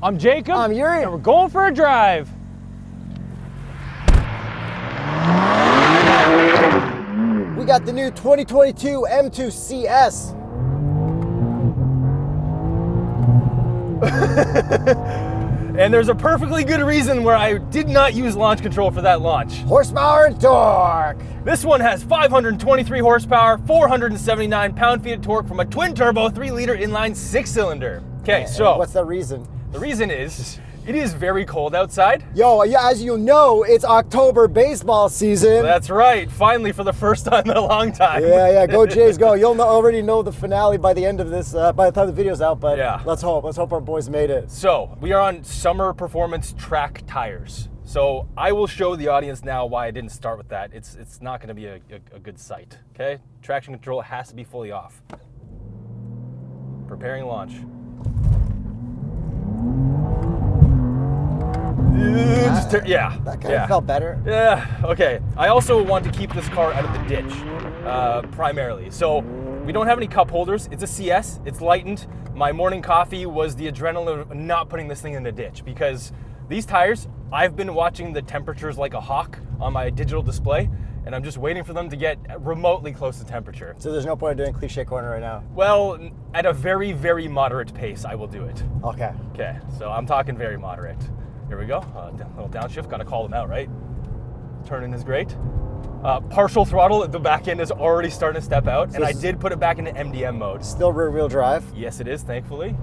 I'm Jacob. I'm Yuri. And we're going for a drive. We got the new 2022 M2 CS. And there's a perfectly good reason where I did not use launch control for that launch. Horsepower and torque. This one has 523 horsepower, 479 pound-feet of torque from a twin-turbo 3-liter inline 6-cylinder. Okay, so what's the reason? The reason is, it is very cold outside. Yo, yeah, as you know, it's October baseball season. That's right, finally for the first time in a long time. Yeah, go Jays, go. You'll already know the finale by the end of this, by the time the video's out, but yeah. Let's hope our boys made it. So, we are on summer performance track tires. So, I will show the audience now why I didn't start with that. It's not gonna be a good sight, okay? Traction control has to be fully off. Preparing launch. Yeah. That kind of felt better. Yeah, okay. I also want to keep this car out of the ditch, primarily. So we don't have any cup holders. It's a CS, it's lightened. My morning coffee was the adrenaline of not putting this thing in the ditch because these tires, I've been watching the temperatures like a hawk on my digital display, and I'm just waiting for them to get remotely close to temperature. So there's no point in doing cliche corner right now? Well, at a very, very moderate pace, I will do it. Okay. Okay, so I'm talking very moderate. Here we go, little downshift, gotta call them out, right? Turning is great. Partial throttle at the back end is already starting to step out, and I did put it back into MDM mode. Still rear wheel drive? Yes, it is, thankfully.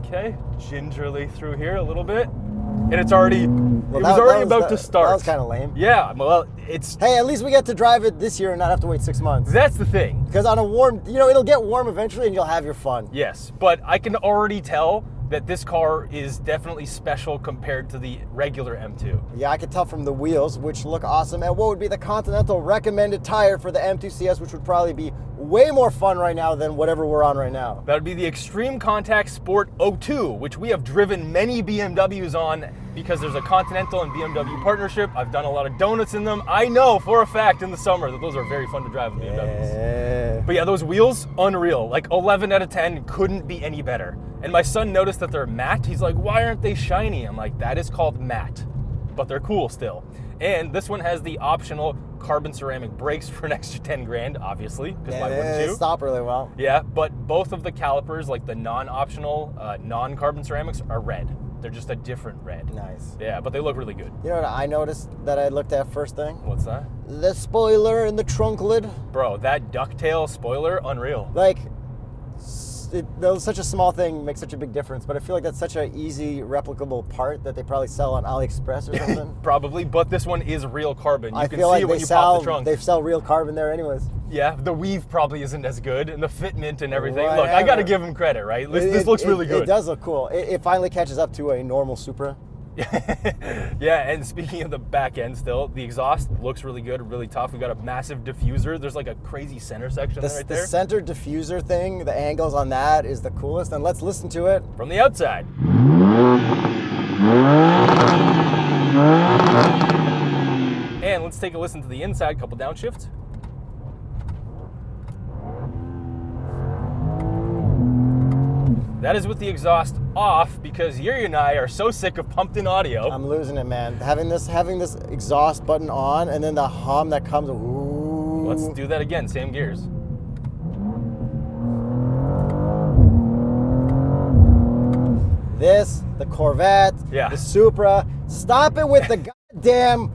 Okay, gingerly through here a little bit. And it's already, about to start. That was kind of lame. Yeah, well, it's... Hey, at least we get to drive it this year and not have to wait 6 months. That's the thing. Because on a warm, it'll get warm eventually and you'll have your fun. Yes, but I can already tell that this car is definitely special compared to the regular M2. Yeah, I can tell from the wheels, which look awesome, and what would be the Continental recommended tire for the M2 CS, which would probably be way more fun right now than whatever we're on right now. That would be the Extreme Contact Sport 02, which we have driven many BMWs on because there's a Continental and BMW partnership. I've done a lot of donuts in them. I know for a fact in the summer that those are very fun to drive with BMWs. Yeah. But yeah, those wheels, unreal. Like 11 out of 10 couldn't be any better. And my son noticed that they're matte. He's like, why aren't they shiny? I'm like, that is called matte, but they're cool still. And this one has the optional carbon ceramic brakes for an extra 10 grand, obviously, because why wouldn't you? They stop really well. Yeah, but both of the calipers, like the non-optional, non-carbon ceramics, are red. They're just a different red. Nice. Yeah, but they look really good. You know what I noticed that I looked at first thing? What's that? The spoiler in the trunk lid. Bro, that ducktail spoiler, unreal. Like, such a small thing makes such a big difference, but I feel like that's such an easy, replicable part that they probably sell on AliExpress or something. Probably, but this one is real carbon. You can feel see like it when you pop the trunk. They sell real carbon there anyways. Yeah, the weave probably isn't as good, and the fitment and everything. Whatever. Look, I gotta give them credit, right? This looks really good. It does look cool. It finally catches up to a normal Supra. Yeah, and speaking of the back end still, the exhaust looks really good, really tough. We got a massive diffuser. There's like a crazy center section right there. The center diffuser thing, the angles on that is the coolest, and let's listen to it. From the outside. And let's take a listen to the inside, couple downshifts. That is with the exhaust off because Yuri and I are so sick of pumped-in audio. I'm losing it, man. Having this exhaust button on and then the hum that comes. Ooh. Let's do that again. Same gears. This, the Corvette, the Supra. Stop it with the goddamn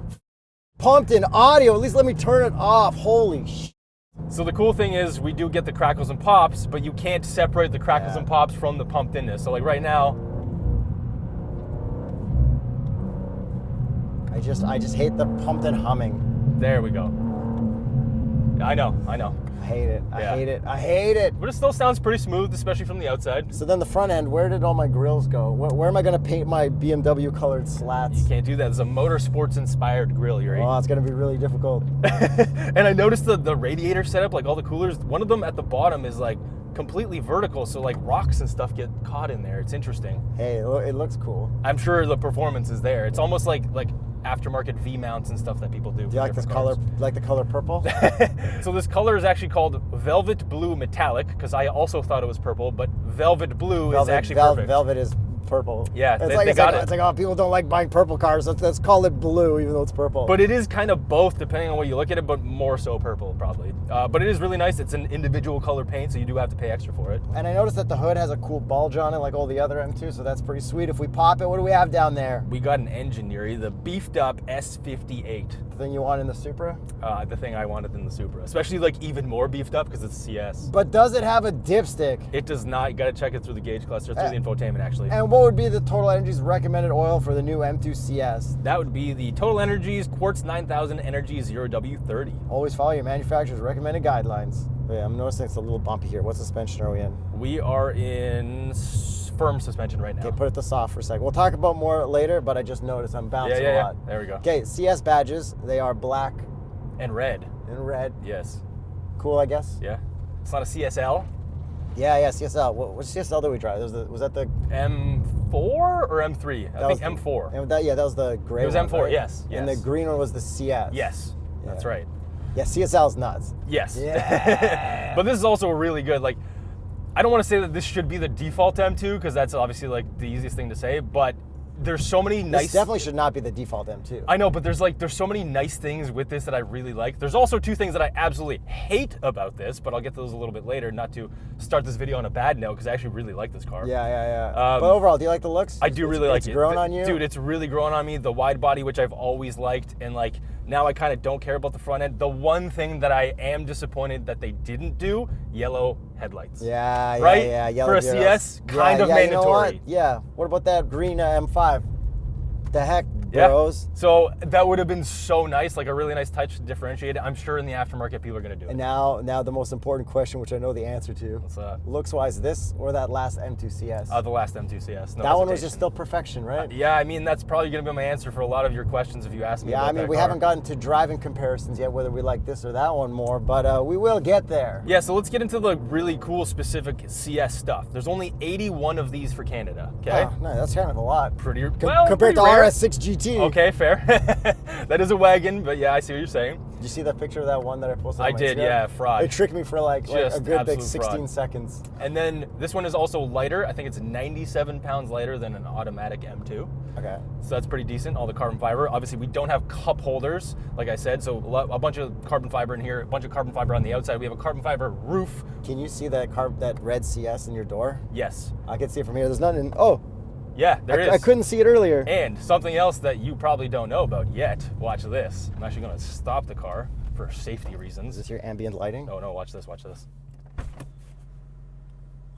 pumped-in audio. At least let me turn it off. Holy shit. So the cool thing is we do get the crackles and pops, but you can't separate the crackles and pops from the pumped inness. So like right now, I just hate the pumped in humming. There we go. I know. I hate it. I hate it. But it still sounds pretty smooth, especially from the outside. So then the front end, where did all my grills go? Where am I gonna paint my BMW colored slats? You can't do that. It's a motorsports inspired grill, Yuri. Oh, it's gonna be really difficult. And I noticed the radiator setup, like all the coolers, one of them at the bottom is like completely vertical, so like rocks and stuff get caught in there. It's interesting. Hey, it looks cool. I'm sure the performance is there. It's almost like aftermarket V mounts and stuff that people do. Do you like this color? Like the color purple? So this color is actually called Velvet Blue Metallic because I also thought it was purple, but Velvet Blue is actually perfect. Velvet is purple. Yeah, it's they like, got it. It's like, oh, people don't like buying purple cars. Let's call it blue, even though it's purple. But it is kind of both, depending on what you look at it, but more so purple, probably. But it is really nice. It's an individual color paint, so you do have to pay extra for it. And I noticed that the hood has a cool bulge on it, like all the other M2, so that's pretty sweet. If we pop it, what do we have down there? We got an engine, Yuri, the beefed up S58. The thing you want in the Supra? The thing I wanted in the Supra, especially like even more beefed up because it's a CS. But does it have a dipstick? It does not. You got to check it through the gauge cluster, through the infotainment, actually. And what would be the TotalEnergies recommended oil for the new M2 CS? That would be the TotalEnergies Quartz 9000 Energy 0W30. Always follow your manufacturer's recommended guidelines. Oh, yeah, I'm noticing it's a little bumpy here. What suspension are we in? We are in firm suspension right now. Okay, put it to soft for a second. We'll talk about more later, but I just noticed I'm bouncing a lot. There we go. Okay, CS badges. They are black and red. and red. Yes. Cool, I guess. Yeah. It's not a CSL. Yeah, CSL. What CSL did we drive? Was that the M4 or M3? I think M4. And that was the gray one. It was M4, right? yes. And the green one was the CS. Yes, that's right. Yeah, CSL's nuts. Yes. Yeah. But this is also really good. Like, I don't want to say that this should be the default M2 because that's obviously like the easiest thing to say, but there's so many nice... This definitely should not be the default M2. I know, but there's so many nice things with this that I really like. There's also two things that I absolutely hate about this, but I'll get to those a little bit later, not to start this video on a bad note, because I actually really like this car. Yeah. But overall, do you like the looks? I do really like it. It's grown on you? Dude, it's really grown on me. The wide body, which I've always liked, and like now I kind of don't care about the front end. The one thing that I am disappointed that they didn't do, yellow headlights. Yeah. For a CS, kind of mandatory. You know what? Yeah. What about that green M5? The heck, bros. Yeah. So that would have been so nice, like a really nice touch to differentiate it. I'm sure in the aftermarket people are going to do it. And now the most important question, which I know the answer to. What's that? Looks-wise, this or that last M2 CS? The last M2 CS. No that one was just still perfection, right? Yeah, I mean, that's probably going to be my answer for a lot of your questions if you ask me about that we car. haven't gotten to driving comparisons yet, whether we like this or that one more, but we will get there. Yeah, so let's get into the really cool specific CS stuff. There's only 81 of these for Canada, okay? Oh, no, that's kind of a lot. pretty Compared to rare. RS6 GT. Okay, fair. That is a wagon, but yeah, I see what you're saying. Did you see that picture of that one that I posted on I my did, Instagram? yeah, fraud. It tricked me for like a good 16 fraud. seconds. And then this one is also lighter. I think it's 97 pounds lighter than an automatic M2. Okay. So that's pretty decent, all the carbon fiber. Obviously, we don't have cup holders, like I said, so a bunch of carbon fiber in here, a bunch of carbon fiber on the outside. We have a carbon fiber roof. Can you see that red CS in your door? Yes. I can see it from here. There's nothing in... Oh! Yeah, there is. I couldn't see it earlier. And something else that you probably don't know about yet. Watch this. I'm actually going to stop the car for safety reasons. Is this your ambient lighting? Oh, no, watch this, watch this.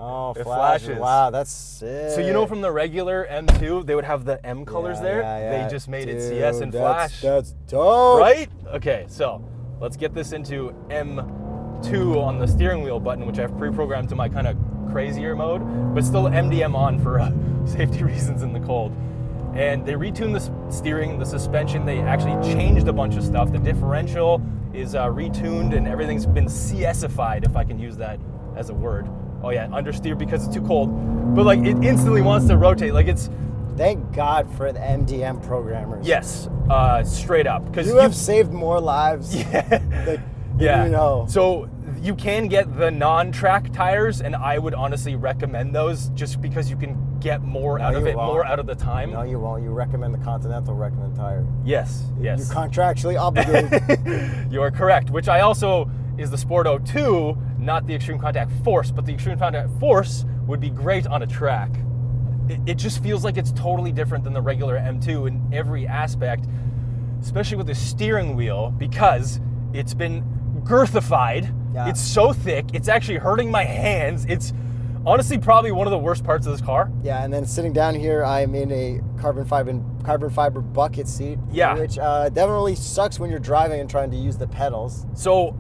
Oh, it flashes. Wow, that's sick. So you know from the regular M2, they would have the M colors there? Yeah. They just made it CS and flash. That's dope. Right? Okay, so let's get this into M2 on the steering wheel button, which I've pre-programmed to my kind of crazier mode, but still MDM on for safety reasons in the cold. And they retuned the steering, the suspension, they actually changed a bunch of stuff. The differential is retuned and everything's been CS-ified, if I can use that as a word. Oh yeah, understeer because it's too cold, but like it instantly wants to rotate. Like it's... Thank God for the MDM programmers. Yes, straight up. Because you have saved more lives. Yeah. You know. So you can get the non-track tires, and I would honestly recommend those just because you can get more out of it, more out of the time. No, you won't. You recommend the Continental recommend tire. Yes. You're contractually obligated. You are correct, which I also is the Sporto 2, not the Extreme Contact Force, but the Extreme Contact Force would be great on a track. It just feels like it's totally different than the regular M2 in every aspect, especially with the steering wheel, because it's been girthified. Yeah. It's so thick, it's actually hurting my hands. It's honestly probably one of the worst parts of this car. Yeah, and then sitting down here, I'm in a carbon fiber bucket seat. Yeah. Which definitely sucks when you're driving and trying to use the pedals. So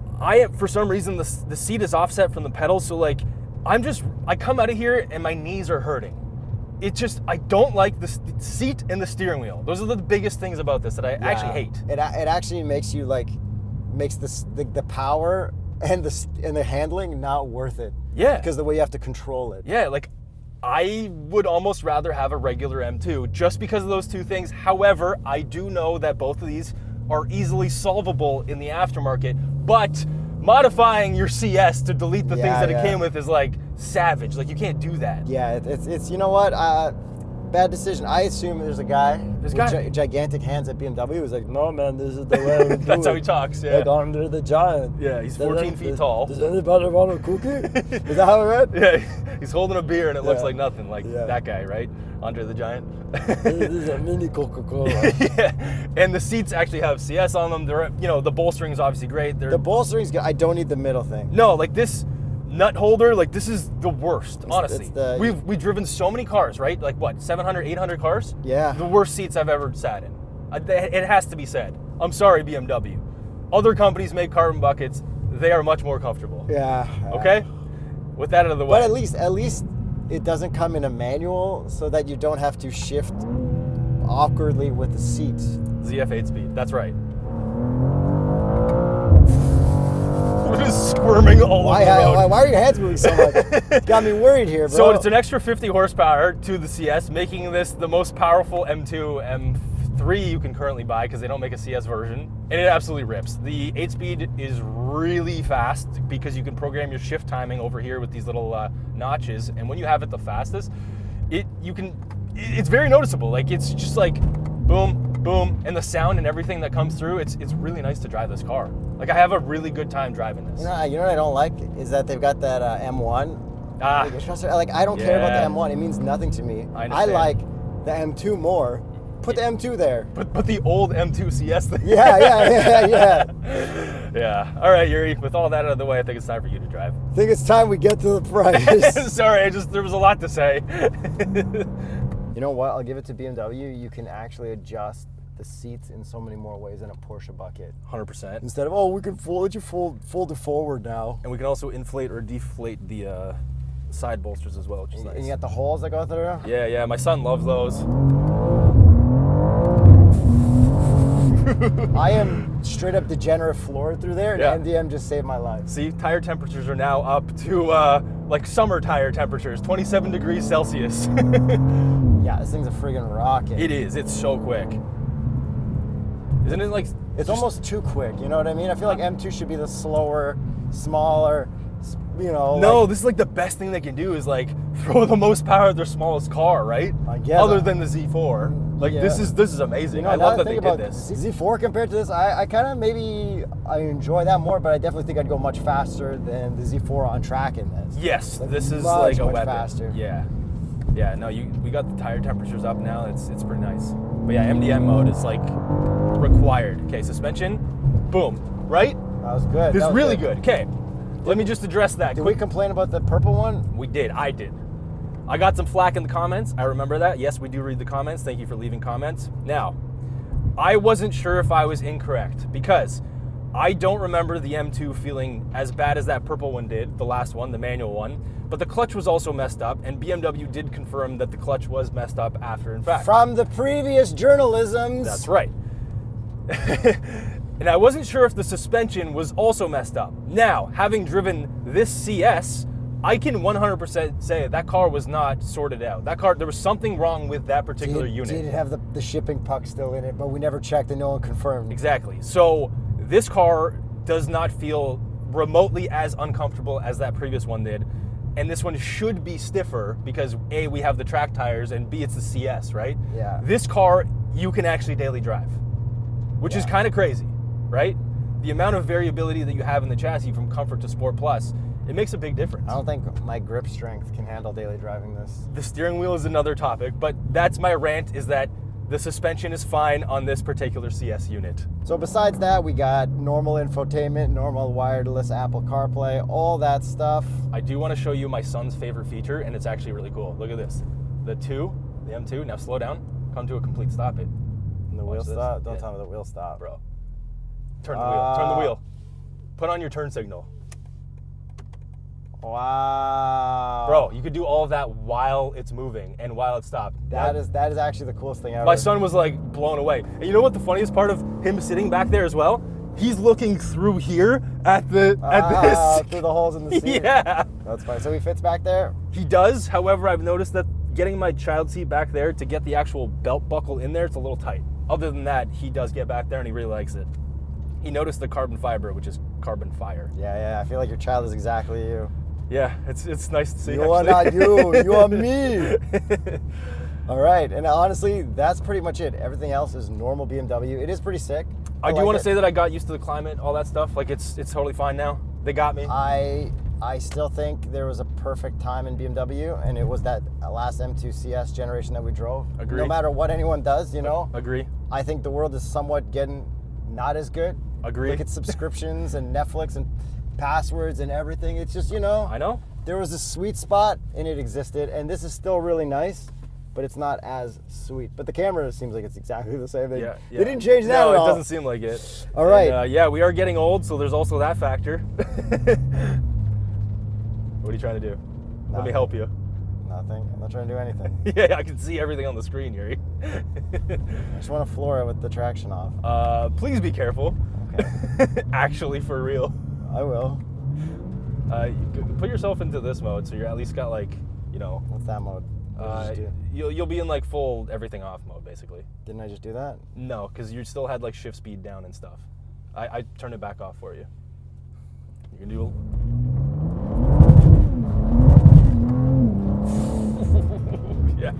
for some reason, the seat is offset from the pedals, so like, I come out of here and my knees are hurting. I don't like the seat and the steering wheel. Those are the biggest things about this that I actually hate. It actually makes you makes the power and the handling not worth it. Yeah. Because the way you have to control it. Yeah, like I would almost rather have a regular M2 just because of those two things. However, I do know that both of these are easily solvable in the aftermarket, but modifying your CS to delete the things that it came with is like savage. Like you can't do that. Yeah, it's you know what? bad decision. I assume there's a guy with gigantic hands at BMW who's like, no, man, this is the way we do That's how he talks, yeah. Like under the giant. Yeah, he's 14 feet tall. Does anybody want a cookie? Is that how it went? Yeah, he's holding a beer and it looks like nothing, like that guy, right? Andre the Giant. This is a mini Coca-Cola. Yeah, and the seats actually have CS on them. They're, you know, the bolstering's obviously great. The bolstering's good. I don't need the middle thing. No, like this nut holder, like this is the worst, honestly. We've driven so many cars, right? Like what, 700, 800 cars? Yeah. The worst seats I've ever sat in. It has to be said. I'm sorry, BMW. Other companies make carbon buckets. They are much more comfortable. Yeah. Okay? With that out of the way. But at least it doesn't come in a manual so that you don't have to shift awkwardly with the seats. ZF 8-speed, that's right. We're just squirming all over the road. Why are your hands moving so much? Got me worried here, bro. So it's an extra 50 horsepower to the CS, making this the most powerful M2, M3 you can currently buy because they don't make a CS version. And it absolutely rips. The 8-speed is really fast because you can program your shift timing over here with these little notches. And when you have it the fastest, it's very noticeable. Like it's just like boom, boom, and the sound and everything that comes through, it's really nice to drive this car. Like I have a really good time driving this. You know what I don't like is that they've got that M1. Like I don't care about the M1. It means nothing to me. I like the M2 more. Put the M2 there. Put the old M2 CS there. Yeah. Yeah. All right, Yuri. With all that out of the way, I think it's time for you to drive. I think it's time we get to the price. Sorry, there was a lot to say. You know what? I'll give it to BMW. You can actually adjust the seats in so many more ways than a Porsche bucket. 100%. Instead of, we can fold it forward now. And we can also inflate or deflate the side bolsters as well, which is nice. And you got the holes that go through? Yeah. My son loves those. I am straight up degenerate floored through there, and MDM just saved my life. See, tire temperatures are now up to like summer tire temperatures, 27 degrees Celsius. Yeah, this thing's a friggin' rocket. It is. It's so quick. Isn't it like... It's almost too quick, you know what I mean? I feel like M2 should be the slower, smaller, you know. No, this is like the best thing they can do is like throw the most power at their smallest car, right? I guess. Other than the Z4. Like this is amazing. You know, I love that they did this. Z4 compared to this, I kind of I enjoy that more, but I definitely think I'd go much faster than the Z4 on track in this. Yes, like this is like a weapon. Faster. Yeah. No, we got the tire temperatures up now. It's pretty nice. But yeah, MDM mode is like required. Okay, suspension, boom, right? That was good. This is really good. Okay, let me just address that. Did we complain about the purple one? We did. I did. I got some flack in the comments. I remember that. Yes, we do read the comments. Thank you for leaving comments. Now, I wasn't sure if I was incorrect because I don't remember the M2 feeling as bad as that purple one did, the last one, the manual one. But the clutch was also messed up, and BMW did confirm that the clutch was messed up after, in fact. From the previous journalisms. That's right. And I wasn't sure if the suspension was also messed up. Now, having driven this CS, I can 100% say that car was not sorted out. That car, there was something wrong with that particular unit. Did it have the shipping puck still in it, but we never checked and no one confirmed. Exactly. So this car does not feel remotely as uncomfortable as that previous one did. And this one should be stiffer because A, we have the track tires, and B, it's the CS, right? Yeah. This car, you can actually daily drive, which is kind of crazy, right? The amount of variability that you have in the chassis from Comfort to Sport Plus, it makes a big difference. I don't think my grip strength can handle daily driving this. The steering wheel is another topic, but that's my rant, is that the suspension is fine on this particular CS unit. So besides that, we got normal infotainment, normal wireless Apple CarPlay, all that stuff. I do want to show you my son's favorite feature, and it's actually really cool. Look at this. The M2, now slow down, come to a complete stop it. And the wheel stop? Don't tell me the wheel stop. Bro. Turn the wheel. Put on your turn signal. Wow. Bro, you could do all of that while it's moving and while it's stopped. That is actually the coolest thing ever. My son was like blown away. And you know what the funniest part of him sitting back there as well? He's looking through here at this. Through the holes in the seat. Yeah. That's fine. So he fits back there? He does. However, I've noticed that getting my child seat back there to get the actual belt buckle in there, it's a little tight. Other than that, he does get back there and he really likes it. He noticed the carbon fiber, which is carbon fire. Yeah. I feel like your child is exactly you. Yeah, it's nice to see. You are not you. You are me. All right, and honestly, that's pretty much it. Everything else is normal BMW. It is pretty sick. I do want to say that I got used to the climate, all that stuff. Like it's totally fine now. They got me. I still think there was a perfect time in BMW, and it was that last M2 CS generation that we drove. Agree. No matter what anyone does, you know. Agree. I think the world is somewhat getting not as good. Agree. Look at subscriptions and Netflix and passwords and everything. It's just, you know. I know. There was a sweet spot, and it existed, and this is still really nice, but it's not as sweet. But the camera seems like it's exactly the same thing. Yeah. They didn't change that no, at all. It doesn't seem like it. All right. And, yeah, we are getting old, so there's also that factor. What are you trying to do? Nothing. Let me help you. Nothing. I'm not trying to do anything. Yeah, I can see everything on the screen, Yuri. I just want to floor it with the traction off. Please be careful. Okay. Actually, for real. I will. Put yourself into this mode, so you're at least got like, you know. What's that mode? What did you just do? You'll be in like full everything off mode, basically. Didn't I just do that? No, because you still had like shift speed down and stuff. I turned it back off for you. You can do. Yeah.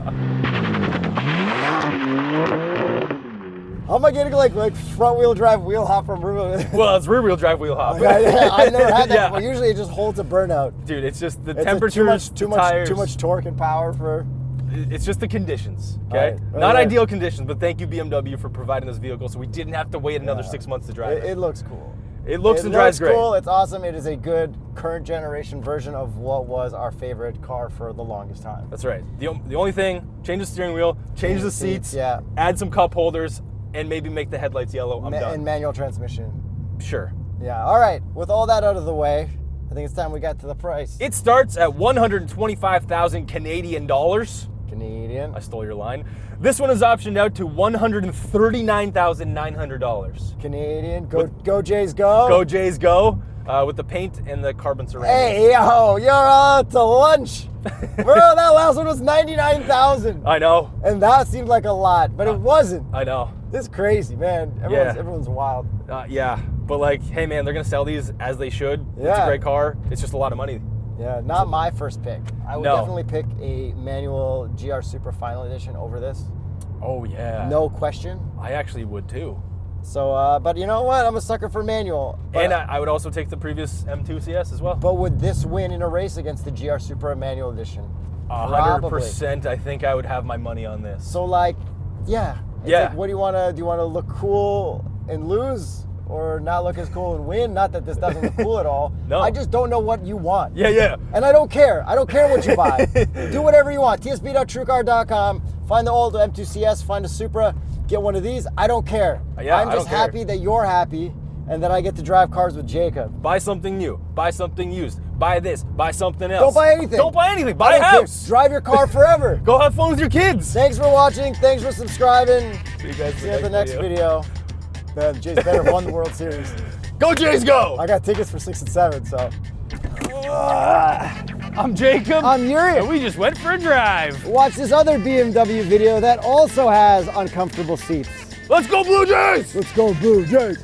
How am I getting like front wheel drive wheel hop from rear wheel? Well, it's rear wheel drive wheel hop. I've never had that Yeah. before. Usually it just holds a burnout. Dude, it's just the It's temperatures, too tires. much torque and power for. It's just the conditions, okay? Right. Not Okay. ideal conditions, but thank you BMW for providing this vehicle so we didn't have to wait another 6 months to drive it. It looks cool. It looks and drives great. Cool. It's awesome. It is a good current generation version of what was our favorite car for the longest time. That's right. The only thing, change the steering wheel, change the seats, yeah. Add some cup holders, and maybe make the headlights yellow. I'm done. And manual transmission. Sure. Yeah. All right. With all that out of the way, I think it's time we got to the price. It starts at 125,000 Canadian dollars. Canadian. I stole your line. This one is optioned out to $139,900. Canadian. Go Jays go. Go Jays go. With the paint and the carbon ceramic. Hey yo, you're out to lunch. Bro, that last one was 99,000. I know. And that seemed like a lot, but it wasn't. I know. It's crazy, man. Everyone's wild. Yeah, but like, hey man, they're gonna sell these as they should. Yeah. It's a great car. It's just a lot of money. Yeah, not my first pick. I would No. definitely pick a manual GR Supra Final Edition over this. Oh yeah. No question. I actually would too. So, but you know what? I'm a sucker for manual. But, And I would also take the previous M2 CS as well. But would this win in a race against the GR Supra Manual Edition? 100%. I think I would have my money on this. So like, yeah. It's Yeah. like, what do you want to? Do you want to look cool and lose, or not look as cool and win? Not that this doesn't look cool at all. No. I just don't know what you want. Yeah. And I don't care. I don't care what you buy. Do whatever you want. tsb.truecar.com. Find the old M2 CS. Find a Supra. Get one of these. I don't care. Yeah, I'm I just don't care. happy that you're happy and that I get to drive cars with Jacob. Buy something new. Buy something used. Buy this. Buy something else. Don't buy anything. Don't buy anything. I Buy a don't care. house. Drive your car forever. Go have fun with your kids. Thanks for watching. Thanks for subscribing. See you guys See you at the next video. Man, Jay's better have won the World Series. Go Jays go! I got tickets for 6 and 7, so. I'm Jacob. I'm Yuri. And we just went for a drive. Watch this other BMW video that also has uncomfortable seats. Let's go Blue Jays! Let's go Blue Jays.